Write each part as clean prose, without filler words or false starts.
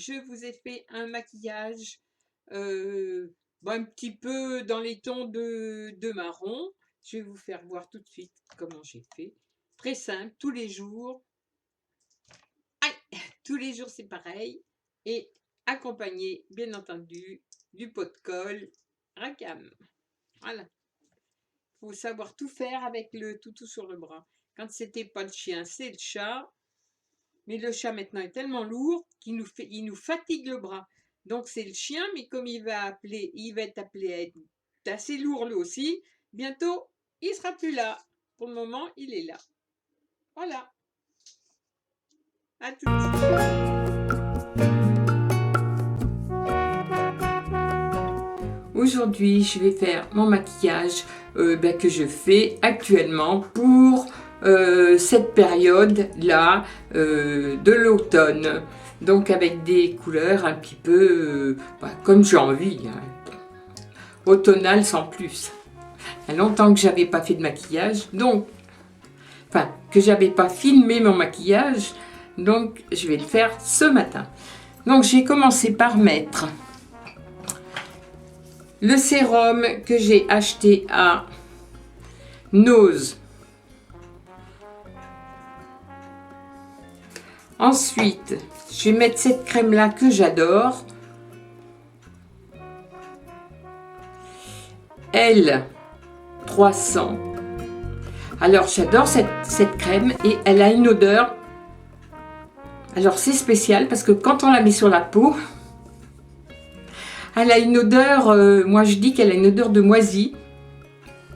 je vous ai fait un maquillage un petit peu dans les tons de marron. Je vais vous faire voir tout de suite comment j'ai fait. Très simple, tous les jours. Aïe, tous les jours c'est pareil. Et accompagné, bien entendu, du pot de colle Racam. Voilà. Il faut savoir tout faire avec le toutou sur le bras. Quand c'était pas le chien, c'est le chat. Mais le chat maintenant est tellement lourd il nous fatigue le bras. Donc c'est le chien, mais comme il va être appelé à être assez lourd lui aussi, bientôt il sera plus là. Pour le moment, il est là. Voilà. À toutes. Aujourd'hui, je vais faire mon maquillage que je fais actuellement pour cette période-là de l'automne. Donc avec des couleurs un petit peu comme j'ai envie, hein. Automnale sans plus. Il y a longtemps que j'avais pas fait de maquillage, donc, que j'avais pas filmé mon maquillage, donc je vais le faire ce matin. Donc j'ai commencé par mettre le sérum que j'ai acheté à Nose. Ensuite, je vais mettre cette crème là que j'adore. L300. Alors j'adore cette crème et elle a une odeur. Alors c'est spécial parce que quand on la met sur la peau, elle a une odeur, moi je dis qu'elle a une odeur de moisi,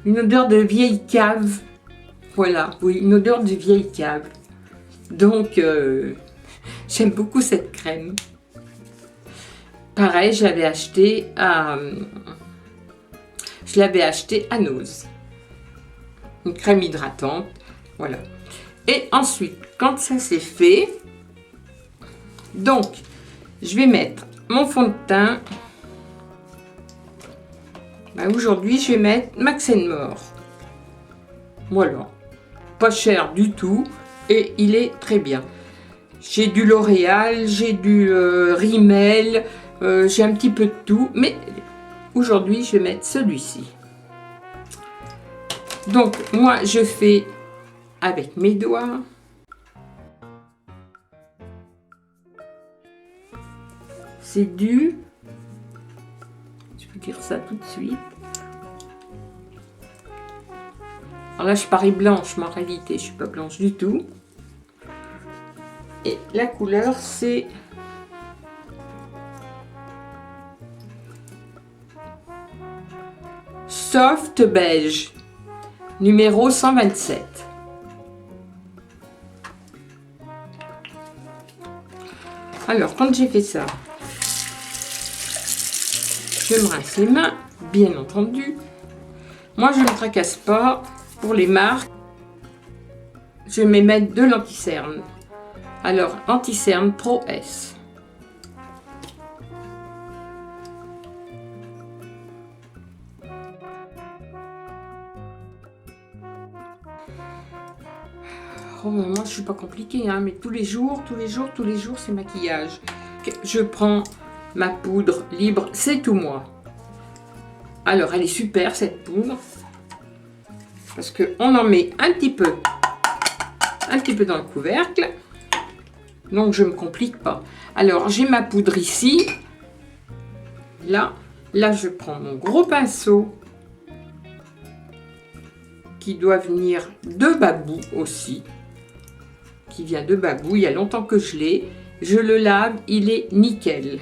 une odeur de vieille cave. Voilà, oui, une odeur de vieille cave. Donc j'aime beaucoup cette crème. Pareil, je l'avais acheté à Nose. Une crème hydratante, voilà. Et ensuite, quand ça c'est fait, donc je vais mettre mon fond de teint. Aujourd'hui, je vais mettre Max More. Voilà, pas cher du tout et il est très bien. J'ai du L'Oréal, j'ai du Rimmel, j'ai un petit peu de tout, mais aujourd'hui, je vais mettre celui-ci. Donc, moi, je fais avec mes doigts. C'est du... Je vais dire ça tout de suite. Alors là, je parie blanche, mais en réalité, je ne suis pas blanche du tout. Et la couleur, c'est... Soft beige, numéro 127. Alors, quand j'ai fait ça, je me rince les mains, bien entendu. Moi, je ne me tracasse pas pour les marques. Je vais mettre de l'anti-cerne. Alors, anti-cerne Pro S. Oh, moi, je suis pas compliquée, hein, mais tous les jours, c'est maquillage. Je prends ma poudre libre, c'est tout moi. Alors, elle est super cette poudre, parce que on en met un petit peu dans le couvercle, donc je me complique pas. Alors, j'ai ma poudre ici. Là, je prends mon gros pinceau qui doit venir de Babou aussi. Qui vient de Babou, il y a longtemps que je l'ai. Je le lave, il est nickel.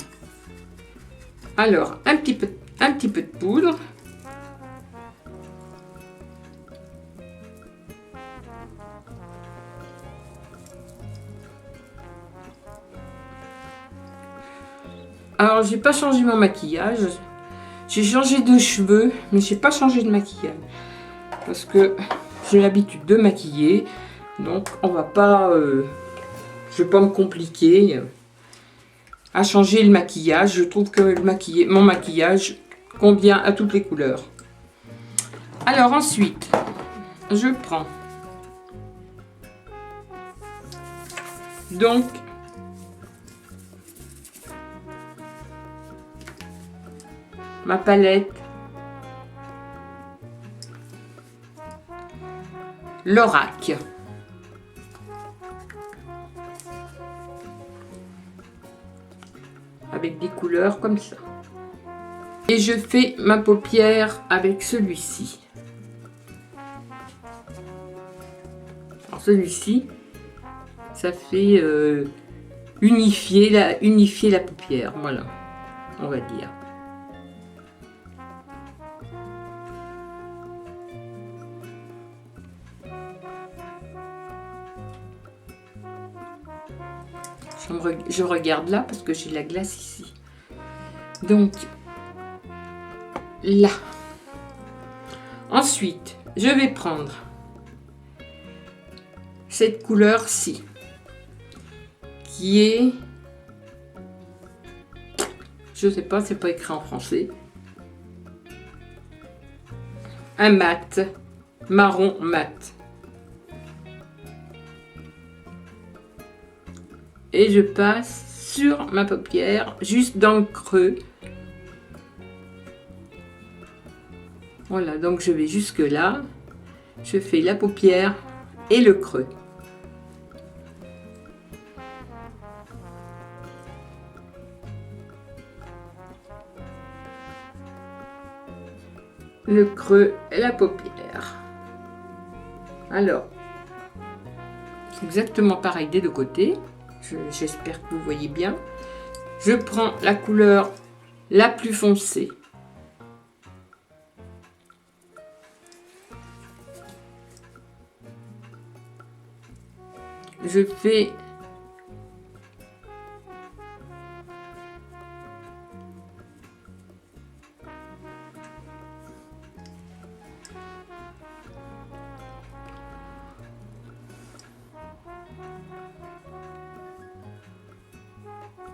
Alors, un petit peu de poudre. Alors, j'ai pas changé mon maquillage. J'ai changé de cheveux, mais j'ai pas changé de maquillage. Parce que j'ai l'habitude de maquiller. Donc, on va pas... je vais pas me compliquer à changer le maquillage. Je trouve que mon maquillage convient à toutes les couleurs. Alors ensuite, je prends donc ma palette Lorac. Avec des couleurs comme ça. Et je fais ma paupière avec celui-ci. Alors celui-ci, ça fait unifier la paupière, voilà, on va dire. Je regarde là parce que j'ai la glace ici. Donc, là. Ensuite, je vais prendre cette couleur-ci, qui est... Je sais pas, c'est pas écrit en français. Un mat, marron mat. Et je passe sur ma paupière, juste dans le creux. Voilà, donc je vais jusque là. Je fais la paupière et le creux. Le creux et la paupière. Alors, c'est exactement pareil des deux côtés. J'espère que vous voyez bien. Je prends la couleur la plus foncée. Je fais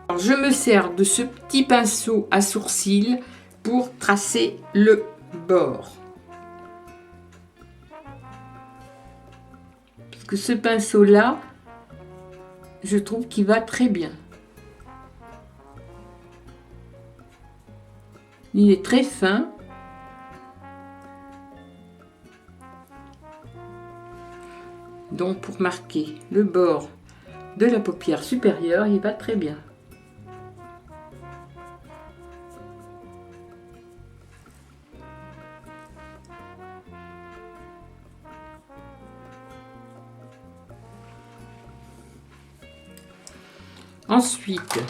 alors, je me sers de ce petit pinceau à sourcils pour tracer le bord. Parce que ce pinceau-là, je trouve qu'il va très bien. Il est très fin. Donc pour marquer le bord de la paupière supérieure, il va très bien. Ensuite,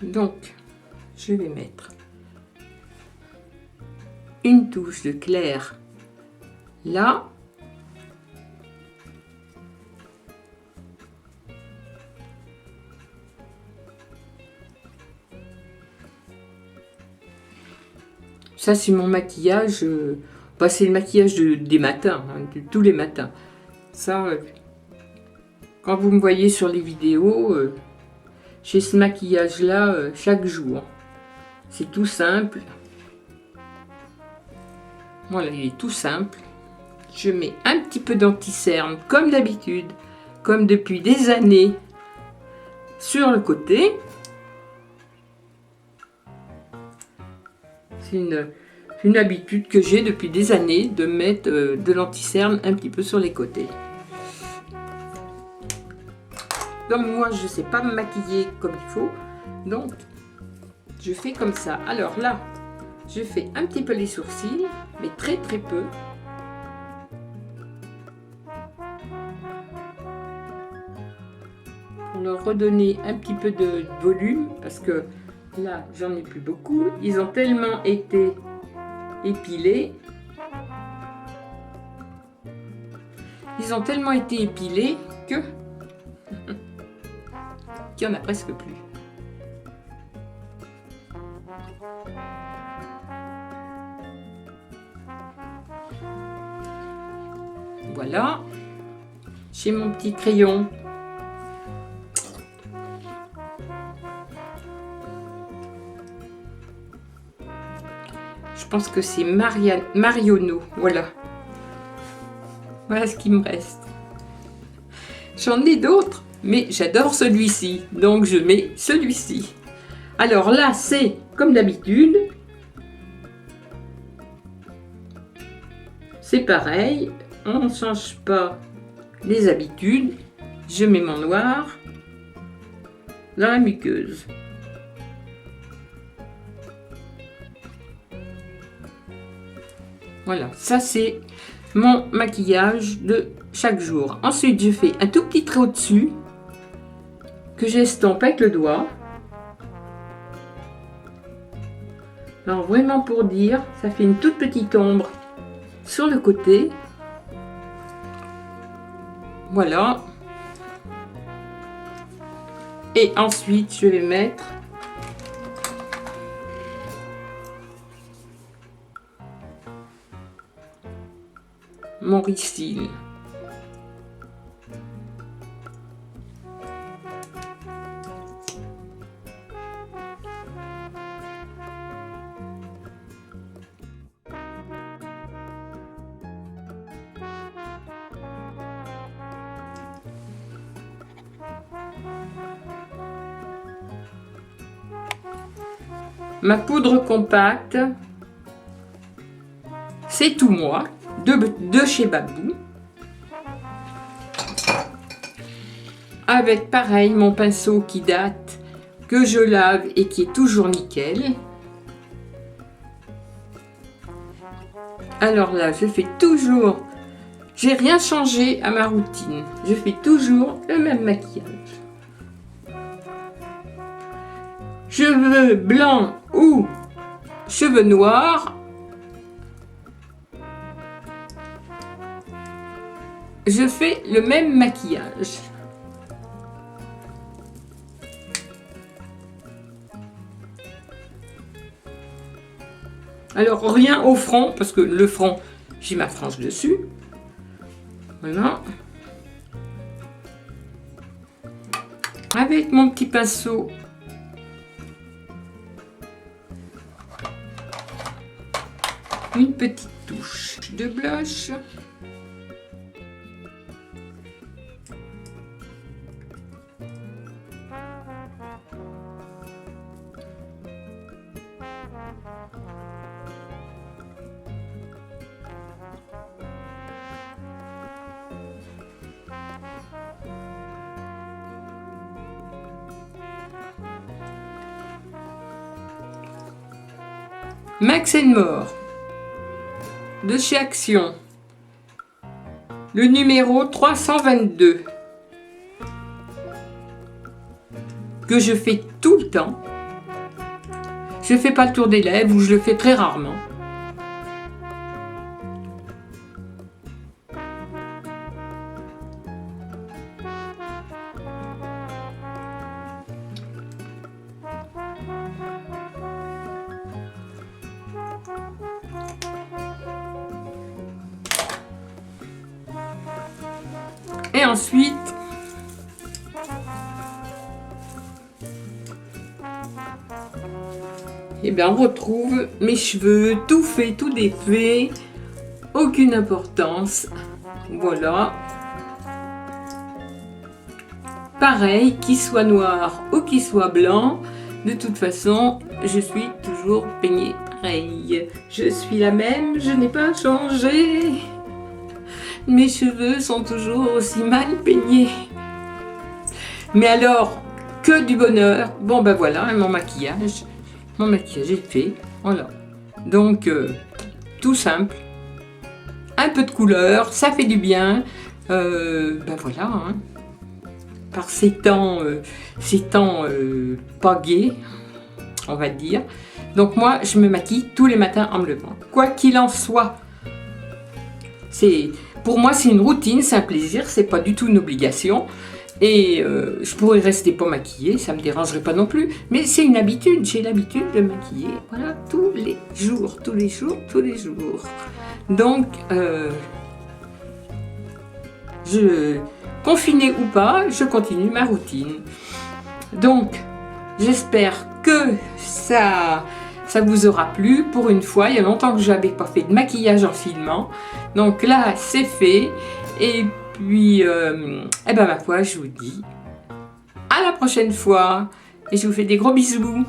donc, je vais mettre une touche de clair là. Ça, c'est mon maquillage. Bah, c'est le maquillage des matins, hein, de tous les matins. Ça, quand vous me voyez sur les vidéos, j'ai ce maquillage-là chaque jour. C'est tout simple. Voilà, il est tout simple. Je mets un petit peu d'anti-cerne, comme d'habitude, comme depuis des années, sur le côté. C'est une habitude que j'ai depuis des années, de mettre de l'anti-cerne un petit peu sur les côtés. Donc moi, je ne sais pas me maquiller comme il faut, donc je fais comme ça. Alors là, je fais un petit peu les sourcils, mais très très peu. Pour leur redonner un petit peu de volume, parce que là, j'en ai plus beaucoup. Ils ont tellement été épilés. Ils ont tellement été épilés que qu'il n'y en a presque plus. Voilà. J'ai mon petit crayon. Je pense que c'est Marionneau. Voilà. Voilà ce qui me reste. J'en ai d'autres, mais j'adore celui-ci, donc je mets celui-ci. Alors là, c'est comme d'habitude, c'est pareil, on ne change pas les habitudes. Je mets mon noir dans la muqueuse. Voilà, ça c'est mon maquillage de chaque jour. Ensuite, je fais un tout petit trait au-dessus que j'estompe avec le doigt. Alors vraiment pour dire, ça fait une toute petite ombre sur le côté. Voilà. Et ensuite, je vais mettre mon ristil. Ma poudre compacte, c'est tout moi, de chez Babou. Avec pareil mon pinceau qui date, que je lave et qui est toujours nickel. Alors là, je fais toujours, j'ai rien changé à ma routine. Je fais toujours le même maquillage. Cheveux blancs ou cheveux noirs, je fais le même maquillage. Alors rien au front, parce que le front, j'ai ma frange dessus. Voilà. Avec mon petit pinceau, une petite touche de blush. Max & More de chez Action, le numéro 322 que je fais tout le temps. Je fais pas le tour des lèvres ou je le fais très rarement. Et ensuite, eh bien, on retrouve mes cheveux tout fait, tout défait, aucune importance. Voilà. Pareil, qu'il soit noir ou qu'il soit blanc, de toute façon, je suis toujours peignée pareil. Je suis la même, je n'ai pas changé. Mes cheveux sont toujours aussi mal peignés. Mais alors, que du bonheur. Bon ben voilà, mon maquillage est fait. Voilà. Donc, tout simple. Un peu de couleur, ça fait du bien. Ben voilà. Hein. Par ces temps pas gais, on va dire. Donc moi, je me maquille tous les matins en me levant. Quoi qu'il en soit, pour moi, c'est une routine, c'est un plaisir, c'est pas du tout une obligation. Et je pourrais rester pas maquillée, ça me dérangerait pas non plus. Mais c'est une habitude, j'ai l'habitude de maquiller, voilà, tous les jours. Donc, confinée ou pas, je continue ma routine. Donc, j'espère que ça vous aura plu. Pour une fois, il y a longtemps que je n'avais pas fait de maquillage en filmant. Donc là, c'est fait. Et puis, eh ben, ma foi, je vous dis À la prochaine fois et je vous fais des gros bisous.